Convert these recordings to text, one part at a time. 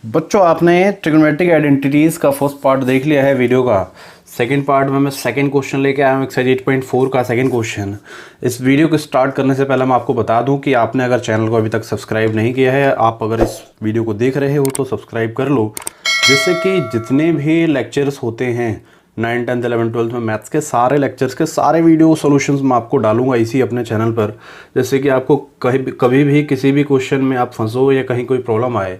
बच्चों आपने trigonometric identities का फर्स्ट पार्ट देख लिया है वीडियो का। सेकंड पार्ट में मैं सेकंड क्वेश्चन लेके आया हूँ एक्सरसाइज 8.4 का सेकंड क्वेश्चन। इस वीडियो को स्टार्ट करने से पहले मैं आपको बता दूं कि आपने अगर चैनल को अभी तक सब्सक्राइब नहीं किया है, आप अगर इस वीडियो को देख रहे हो तो सब्सक्राइब कर लो, जिससे कि जितने भी लेक्चर्स होते हैं 9, 10, 11, 12 में मैथ्स के सारे लेक्चर्स के सारे वीडियो सॉल्यूशंस मैं आपको डालूंगा इसी अपने चैनल पर। जैसे कि आपको कभी भी किसी भी क्वेश्चन में आप फंसो या कहीं कोई प्रॉब्लम आए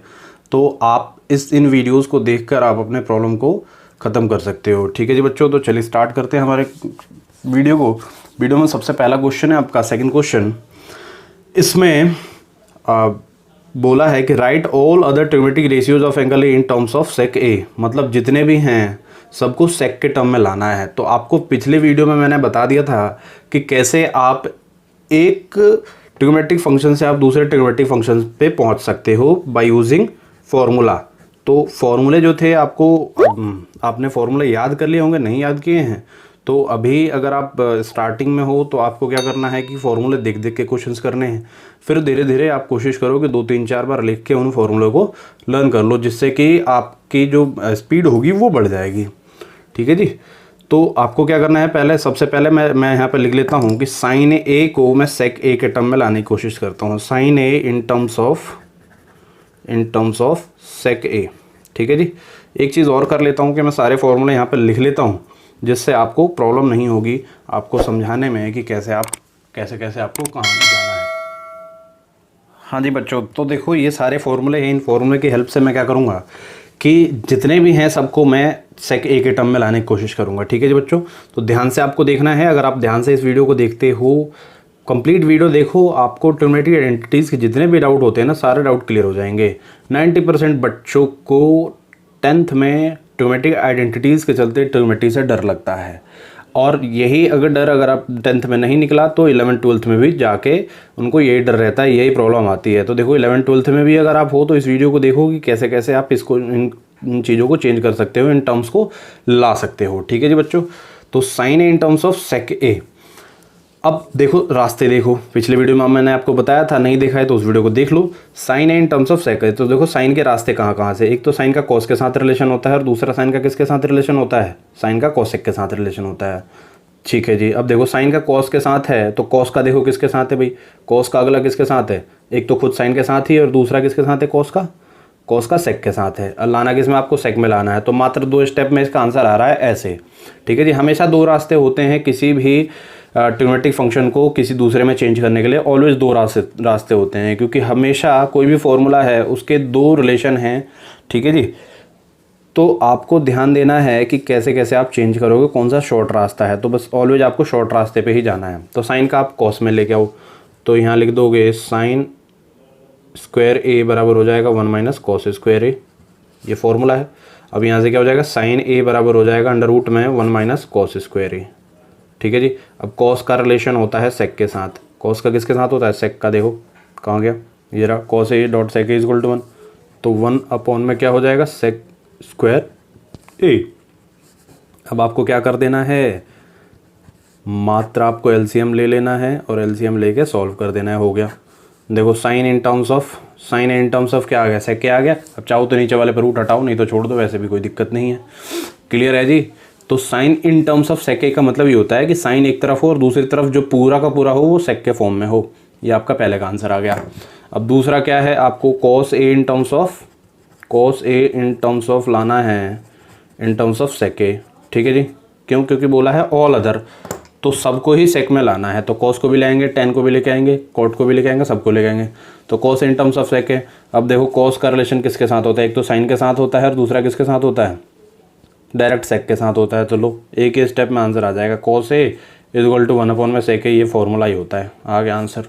तो आप इन वीडियोस को देखकर आप अपने प्रॉब्लम को ख़त्म कर सकते हो। ठीक है जी बच्चों, तो चलिए स्टार्ट करते हैं हमारे वीडियो को। वीडियो में सबसे पहला क्वेश्चन है आपका सेकंड क्वेश्चन। इसमें बोला है कि right all other trigonometric ratios of angle A in terms of sec A, मतलब जितने भी हैं सबको सेक के टर्म में लाना है। तो आपको पिछले वीडियो में मैंने बता दिया था कि कैसे आप एक ट्रिग्नोमेट्रिक फंक्शन से आप दूसरे ट्रिग्नोमेट्रिक फंक्शन पे पहुंच सकते हो बाय यूजिंग फॉर्मूला। तो फॉर्मूले जो थे आपने फॉर्मूले याद कर लिए होंगे, नहीं याद किए हैं तो अभी अगर आप स्टार्टिंग में हो तो आपको क्या करना है कि फॉर्मूले देख देख के क्वेश्चंस करने हैं। फिर धीरे धीरे आप कोशिश करो कि 2, 3, 4 बार लिख के उन फॉर्मूले को लर्न कर लो, जिससे कि आपकी जो स्पीड होगी वो बढ़ जाएगी। ठीक है जी, तो आपको क्या करना है, पहले सबसे पहले मैं यहाँ पर लिख लेता हूँ कि साइन ए को मैं सेक ए के टर्म में लाने की कोशिश करता हूँ। Sine A in terms of sec A. ठीक है जी, एक चीज़ और कर लेता हूँ कि मैं सारे फॉर्मूले यहाँ पर लिख लेता हूँ, जिससे आपको प्रॉब्लम नहीं होगी आपको समझाने में कि कैसे आपको कहाँ जाना है। हाँ जी बच्चों, तो देखो ये सारे फॉर्मूले हैं, इन फॉर्मूले की हेल्प से मैं क्या करूँगा कि जितने भी हैं सबको मैं सेक ए के टर्म में लाने की कोशिश करूँगा। ठीक है जी बच्चों, तो ध्यान से आपको देखना है। अगर आप ध्यान से इस वीडियो को देखते हो, कंप्लीट वीडियो देखो, आपको ट्रिग्नोमेट्रिक आइडेंटिटीज़ के जितने भी डाउट होते हैं ना, सारे डाउट क्लियर हो जाएंगे। 90% बच्चों को 10th में ट्रिग्नोमेट्रिक आइडेंटिटीज़ के चलते ट्रिग्नोमेट्री से डर लगता है, और यही अगर आप 10th में नहीं निकला तो 11th 12th में भी जाके उनको यही डर रहता है, यही प्रॉब्लम आती है। तो देखो 11th 12th में भी अगर आप हो तो इस वीडियो को देखो कि कैसे कैसे आप इसको इन चीज़ों को चेंज कर सकते हो, इन टर्म्स को ला सकते हो। ठीक है जी बच्चों, तो sine A in terms of sec A. अब देखो रास्ते देखो, पिछले वीडियो में मैंने आपको बताया था, नहीं देखा है तो उस वीडियो को देख लो। Sine A in terms of sec A, तो देखो साइन के रास्ते कहाँ कहाँ से, एक तो साइन का कॉस के साथ रिलेशन होता है और दूसरा साइन का किसके साथ रिलेशन होता है, साइन का कॉसेक के साथ रिलेशन होता है। ठीक है जी, अब देखो साइन का कॉस के साथ है तो कॉस का देखो किसके साथ है भाई, कॉस का अगला किसके साथ है, एक तो खुद साइन के साथ ही और दूसरा किसके साथ है, कॉस का सेक के साथ है। और लाना किसमें, आपको सेक में लाना है, तो मात्र 2 स्टेप में इसका आंसर आ रहा है ऐसे। ठीक है जी, हमेशा 2 रास्ते होते हैं किसी भी ट्रिग्नोमेट्रिक फंक्शन को किसी दूसरे में चेंज करने के लिए, ऑलवेज 2 रास्ते होते हैं, क्योंकि हमेशा कोई भी फॉर्मूला है उसके 2 रिलेशन हैं। ठीक है जी, तो आपको ध्यान देना है कि कैसे कैसे आप चेंज करोगे, कौन सा शॉर्ट रास्ता है, तो बस ऑलवेज आपको शॉर्ट रास्ते पे ही जाना है। तो साइन का आप कॉस में लेके आओ, तो यहाँ लिख दोगे साइन स्क्वायर ए बराबर हो जाएगा 1 माइनस कॉस स्क्वायर ए, ये फॉर्मूला है। अब यहाँ से क्या हो जाएगा, साइन ए बराबर हो जाएगा अंडर रूट में 1 माइनस कॉस स्क्वायर ए। ठीक है जी, अब कॉस का रिलेशन होता है सेक के साथ, कॉस का किसके साथ होता है, सेक का। देखो कहाँ गया, ये रहा, cos A dot sec A equal to 1, तो 1 अपॉन में क्या हो जाएगा, सेक स्क्वायर ए। अब आपको क्या कर देना है, मात्र आपको एलसीएम ले लेना है और एलसीएम लेके सॉल्व कर देना है, हो गया। देखो साइन इन टर्म्स ऑफ क्या आ गया, सेक आ गया। अब चाहो तो नीचे वाले पर रूट हटाओ, नहीं तो छोड़ दो, वैसे भी कोई दिक्कत नहीं है। क्लियर है जी, तो sine in terms of sec A का मतलब ये होता है कि साइन एक तरफ हो और दूसरी तरफ जो पूरा का पूरा हो वो सेक के फॉर्म में हो। ये आपका पहले का आंसर आ गया। अब दूसरा क्या है, आपको cos A in terms of लाना है इन टर्म्स ऑफ सेक ए। ठीक है जी, क्यों, क्योंकि बोला है ऑल अदर, तो सबको ही सेक में लाना है, तो कॉस को भी लाएंगे, टेन को भी लेके आएंगे, कॉट को भी लेके आएंगे, सबको लेके आएंगे। तो cos in terms of sec A. अब देखो कॉस का रिलेशन किसके साथ होता है, एक तो साइन के साथ होता है और दूसरा किसके साथ होता है, डायरेक्ट सेक के साथ होता है। तो लो एक ही स्टेप में आंसर आ जाएगा, cos A equal to 1 upon में सेक ए, ये फॉर्मूला ही होता है, आ गया आंसर।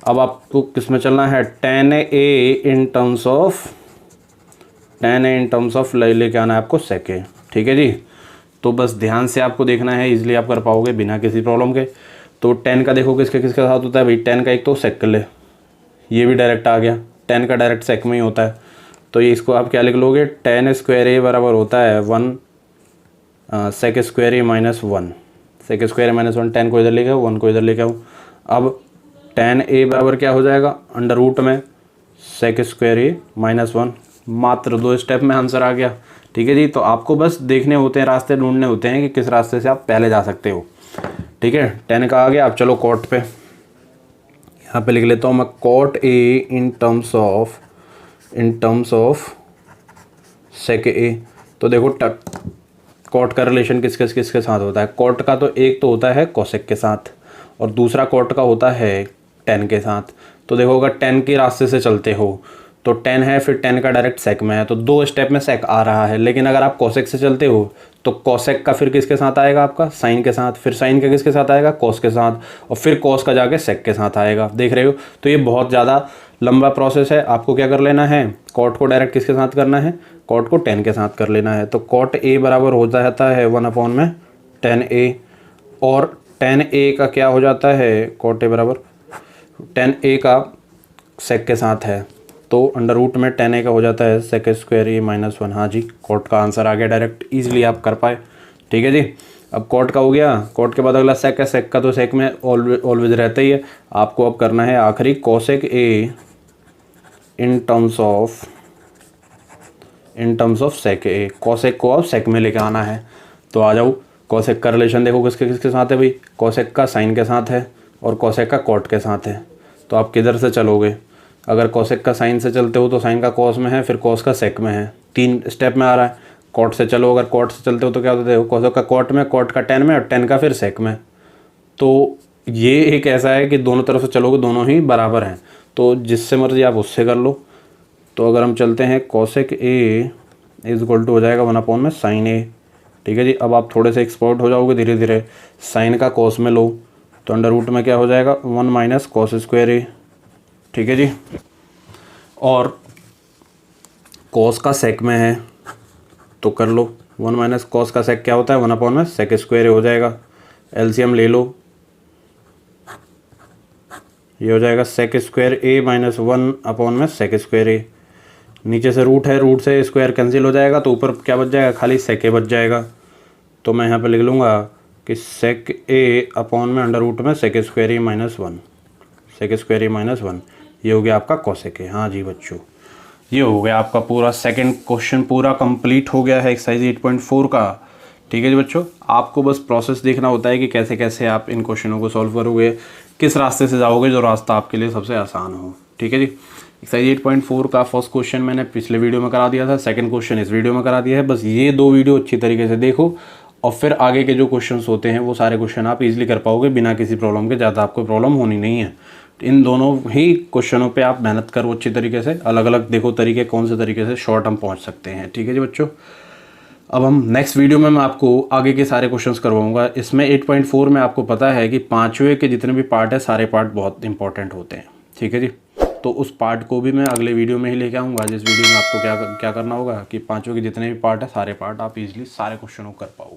अब आपको किस में चलना है, ten A in terms of लेके आना है आपको सेक ए। ठीक है जी, तो बस ध्यान से आपको देखना है, इजीली आप कर पाओगे बिना किसी प्रॉब्लम के। तो 10 का देखो किसके साथ होता है भाई, 10 का एक तो सेक ले, ये भी डायरेक्ट आ गया, 10 का डायरेक्ट सेक में ही होता है। तो ये इसको आप क्या लिख लोगे, टेन स्क्वायर ए बराबर होता है 1 सेक स्क्वायर ए माइनस 1, सेक स्क्वायर ए माइनस 1, 10 को इधर लेके आओ, 1 को इधर लेके आओ। अब टेन ए बराबर क्या हो जाएगा, अंडर रूट में सेक स्क्वायर ए माइनस 1 मात्र 2 स्टेप में आंसर आ गया। ठीक है जी, तो आपको बस देखने होते हैं, रास्ते ढूंढने होते हैं कि किस रास्ते से आप पहले जा सकते हो। ठीक है, 10 का आ गया। अब चलो कॉट पे, यहाँ पे लिख लेता हूँ मैं cot A in terms of sec A. तो देखो कॉट का रिलेशन किसके साथ होता है? कॉट का तो एक तो होता है कोसेक के साथ और दूसरा कॉट का होता है टेन के साथ। तो देखो अगर 10 के रास्ते से चलते हो तो 10 है, फिर 10 का डायरेक्ट सेक में है, तो 2 स्टेप में सेक आ रहा है। लेकिन अगर आप कोसेक से चलते हो तो कोसेक का फिर किसके साथ आएगा? आपका साइन के साथ, फिर साइन का किसके साथ आएगा? कॉस के साथ, और फिर कॉस का जाके सेक के साथ आएगा। देख रहे हो? तो ये बहुत ज़्यादा लंबा प्रोसेस है। आपको क्या कर लेना है? कॉट को डायरेक्ट किसके साथ करना है? कॉट को 10 के साथ कर लेना है। तो कॉट ए बराबर हो जाता है 1/10A, और 10A का क्या हो जाता है? कॉट ए बराबर 10A का सेक के साथ है, तो अंडर रूट में 10A का हो जाता है सेक स्क्वायर ए -1। हाँ जी, कॉट का आंसर आ गया डायरेक्ट, ईजिली आप कर पाए। ठीक है जी, अब कॉट का हो गया। कॉट के बाद अगला सेक है। सेक का तो सेक में ऑलवेज रहता ही है। आपको अब करना है आखिरी cosec A in terms of sec A. Cosec को अब सेक में लेके आना है। तो आ जाओ, कोसेक का रिलेशन देखो किसके साथ है भाई? कोसेक का साइन के साथ है और कोसेक का कॉट के साथ है। तो आप किधर से चलोगे? अगर कोसेक का साइन से चलते हो तो साइन का कॉस में है, फिर कॉस का सेक में है, 3 स्टेप में आ रहा है। कॉट से चलो, अगर कॉट से चलते हो तो क्या होता है? कोसेक का कॉट में, कॉट का 10 में, और 10 का फिर सेक में। तो ये एक ऐसा है कि दोनों तरफ से चलोगे दोनों ही बराबर हैं, तो जिससे मर्जी आप उससे कर लो। तो अगर हम चलते हैं cosec A is equal to हो जाएगा 1/sin A। ठीक है जी, अब आप थोड़े से एक्सपर्ट हो जाओगे धीरे धीरे। साइन का कॉस में लो तो अंडर रूट में क्या हो जाएगा? 1 - cos स्क्वायर ए। ठीक है जी, और कॉस का सेक में है तो कर लो 1 - cos का सेक क्या होता है? 1/sec स्क्वायर ए हो जाएगा। एलसीएम ले लो, ये हो जाएगा सेक स्क्वायर ए -1/sec स्क्वायर ए। नीचे से रूट है, रूट से स्क्वायर कैंसिल हो जाएगा, तो ऊपर क्या बच जाएगा? खाली सेक ए बच जाएगा। तो मैं यहाँ पे लिख लूँगा कि सेक ए अपॉन में अंडर रूट में सेक स्क्वायर ए -1, सेक स्क्वायर ए -1, ये हो गया आपका कोसेक ए। हाँ जी बच्चों, ये हो गया आपका पूरा सेकंड क्वेश्चन पूरा कंप्लीट हो गया है एक्सरसाइज 8.4 का। ठीक है जी बच्चों, आपको बस प्रोसेस देखना होता है कि कैसे कैसे आप इन क्वेश्चनों को सॉल्व करोगे, किस रास्ते से जाओगे जो रास्ता आपके लिए सबसे आसान हो। ठीक है जी, एक्सरसाइज 8.4 का फर्स्ट क्वेश्चन मैंने पिछले वीडियो में करा दिया था, सेकंड क्वेश्चन इस वीडियो में करा दिया है। बस ये 2 वीडियो अच्छी तरीके से देखो और फिर आगे के जो क्वेश्चंस होते हैं वो सारे क्वेश्चन आप इजीली कर पाओगे बिना किसी प्रॉब्लम के। ज़्यादा आपको प्रॉब्लम होनी नहीं है। इन दोनों ही क्वेश्चनों पे आप मेहनत करो अच्छी तरीके से, अलग अलग देखो तरीके कौन से तरीके से शॉर्ट हम पहुंच सकते हैं। ठीक है जी बच्चों, अब हम नेक्स्ट वीडियो में मैं आपको आगे के सारे क्वेश्चंस करवाऊंगा। इसमें 8.4 में आपको पता है कि 5वें के जितने भी पार्ट है सारे पार्ट बहुत इंपॉर्टेंट होते हैं। ठीक है जी, तो उस पार्ट को भी मैं अगले वीडियो में ही लेके आऊँगा, जिस वीडियो में आपको क्या करना होगा कि 5वें के जितने भी पार्ट है सारे पार्ट आप इजीली सारे क्वेश्चनों को कर पाओ।